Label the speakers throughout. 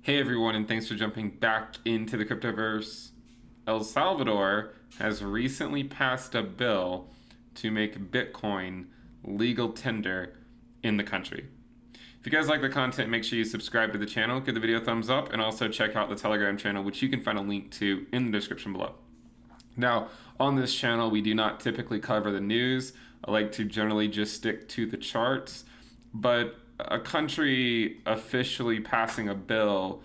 Speaker 1: Hey everyone, and thanks for jumping back into the cryptoverse. El Salvador has recently passed a bill to make Bitcoin legal tender in the country. If you guys like the content, make sure you subscribe to the channel, give the video a thumbs up, and also check out the Telegram channel, which you can find a link to in the description below. Now, on this channel, we do not typically cover the news. I like to generally just stick to the charts, but a country officially passing a bill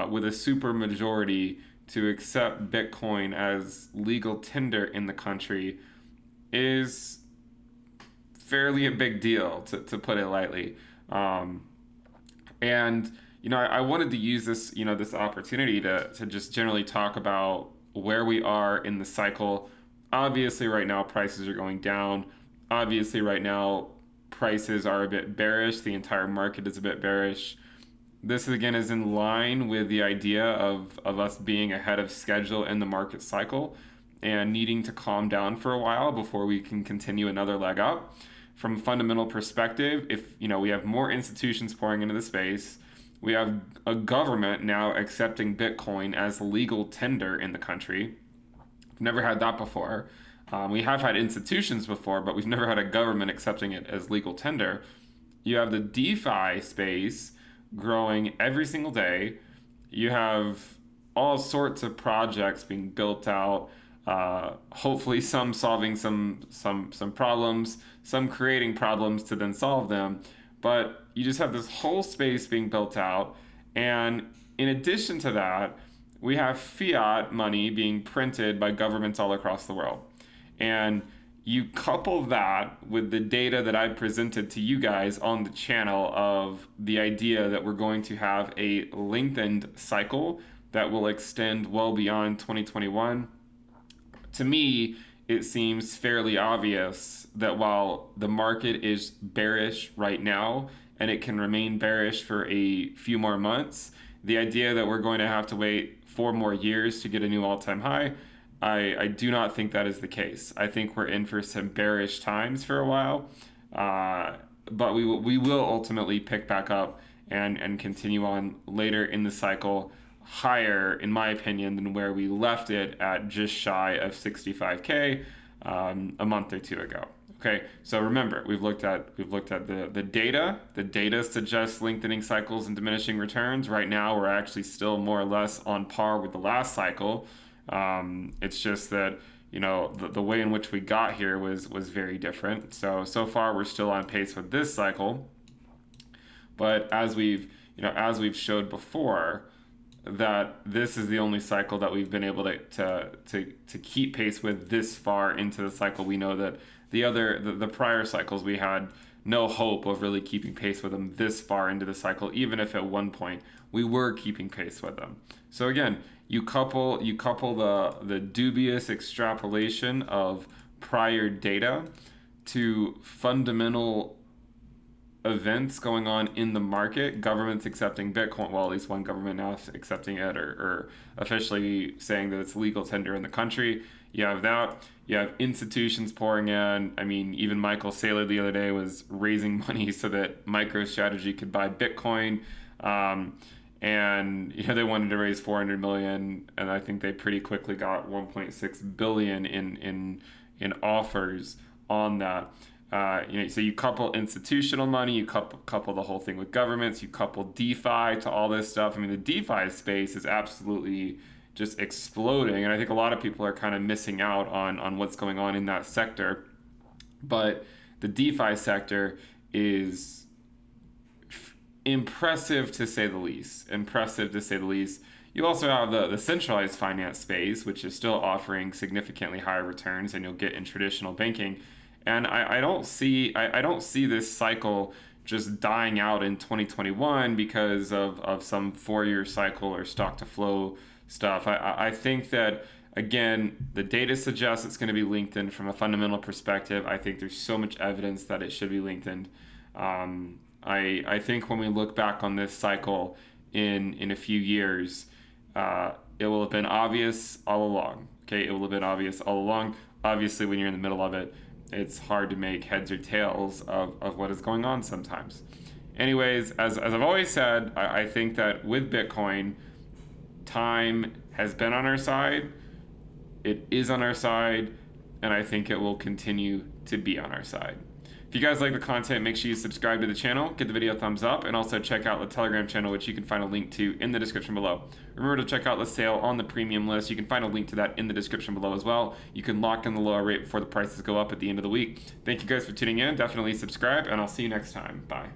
Speaker 1: with a super majority to accept Bitcoin as legal tender in the country is fairly a big deal, to put it lightly. Um, and I wanted to use this this opportunity to just generally talk about where we are in the cycle. Obviously, right now prices are going down. Obviously, right now prices are a bit bearish. The entire market is a bit bearish. This again is in line with the idea of us being ahead of schedule in the market cycle and needing to calm down for a while before we can continue another leg up. From a fundamental perspective, if we have more institutions pouring into the space, we have a government now accepting Bitcoin as legal tender in the country. We've never had that before. We have had institutions before, but we've never had a government accepting it as legal tender. You have the DeFi space growing every single day. You have all sorts of projects being built out. Hopefully, some solving some problems, some creating problems to then solve them. But you just have this whole space being built out, and in addition to that, we have fiat money being printed by governments all across the world. And you couple that with the data that I presented to you guys on the channel of the idea that we're going to have a lengthened cycle that will extend well beyond 2021. To me, it seems fairly obvious that while the market is bearish right now and it can remain bearish for a few more months, the idea that we're going to have to wait 4 more years to get a new all-time high, I do not think that is the case. I think we're in for some bearish times for a while, but we will ultimately pick back up and continue on later in the cycle higher, in my opinion, than where we left it at just shy of 65K a month or two ago. Okay, so remember, we've looked at the data. The data suggests lengthening cycles and diminishing returns. Right now, we're actually still more or less on par with the last cycle. It's just that the way in which we got here was very different. So far we're still on pace with this cycle, but as we've showed before, that this is the only cycle that we've been able to keep pace with this far into the cycle. We know that the prior cycles we had no hope of really keeping pace with them this far into the cycle, even if at one point we were keeping pace with them. So again, you couple the dubious extrapolation of prior data to fundamental events going on in the market, governments accepting Bitcoin, well, at least one government now accepting it or officially saying that it's legal tender in the country. You have that. You have institutions pouring in. I mean, even Michael Saylor the other day was raising money so that MicroStrategy could buy Bitcoin. And they wanted to raise 400 million, and I think they pretty quickly got 1.6 billion in offers on that. So you couple institutional money, you couple the whole thing with governments, you couple DeFi to all this stuff. I mean, the DeFi space is absolutely just exploding, and I think a lot of people are kind of missing out on what's going on in that sector. But the DeFi sector is impressive to say the least. You also have the centralized finance space, which is still offering significantly higher returns than you'll get in traditional banking. And I don't see this cycle just dying out in 2021 because of some 4-year cycle or stock to flow stuff. I think that, again, the data suggests it's going to be lengthened from a fundamental perspective. I think there's so much evidence that it should be lengthened. I think when we look back on this cycle in a few years, it will have been obvious all along. Okay, it will have been obvious all along. Obviously, when you're in the middle of it, it's hard to make heads or tails of what is going on sometimes. Anyways, as I've always said, I think that with Bitcoin, time has been on our side. It is on our side, and I think it will continue to be on our side. If you guys like the content, make sure you subscribe to the channel, give the video a thumbs up, and also check out the Telegram channel, which you can find a link to in the description below. Remember to check out the sale on the premium list. You can find a link to that in the description below as well. You can lock in the lower rate before the prices go up at the end of the week. Thank you guys for tuning in. Definitely subscribe, and I'll see you next time. Bye.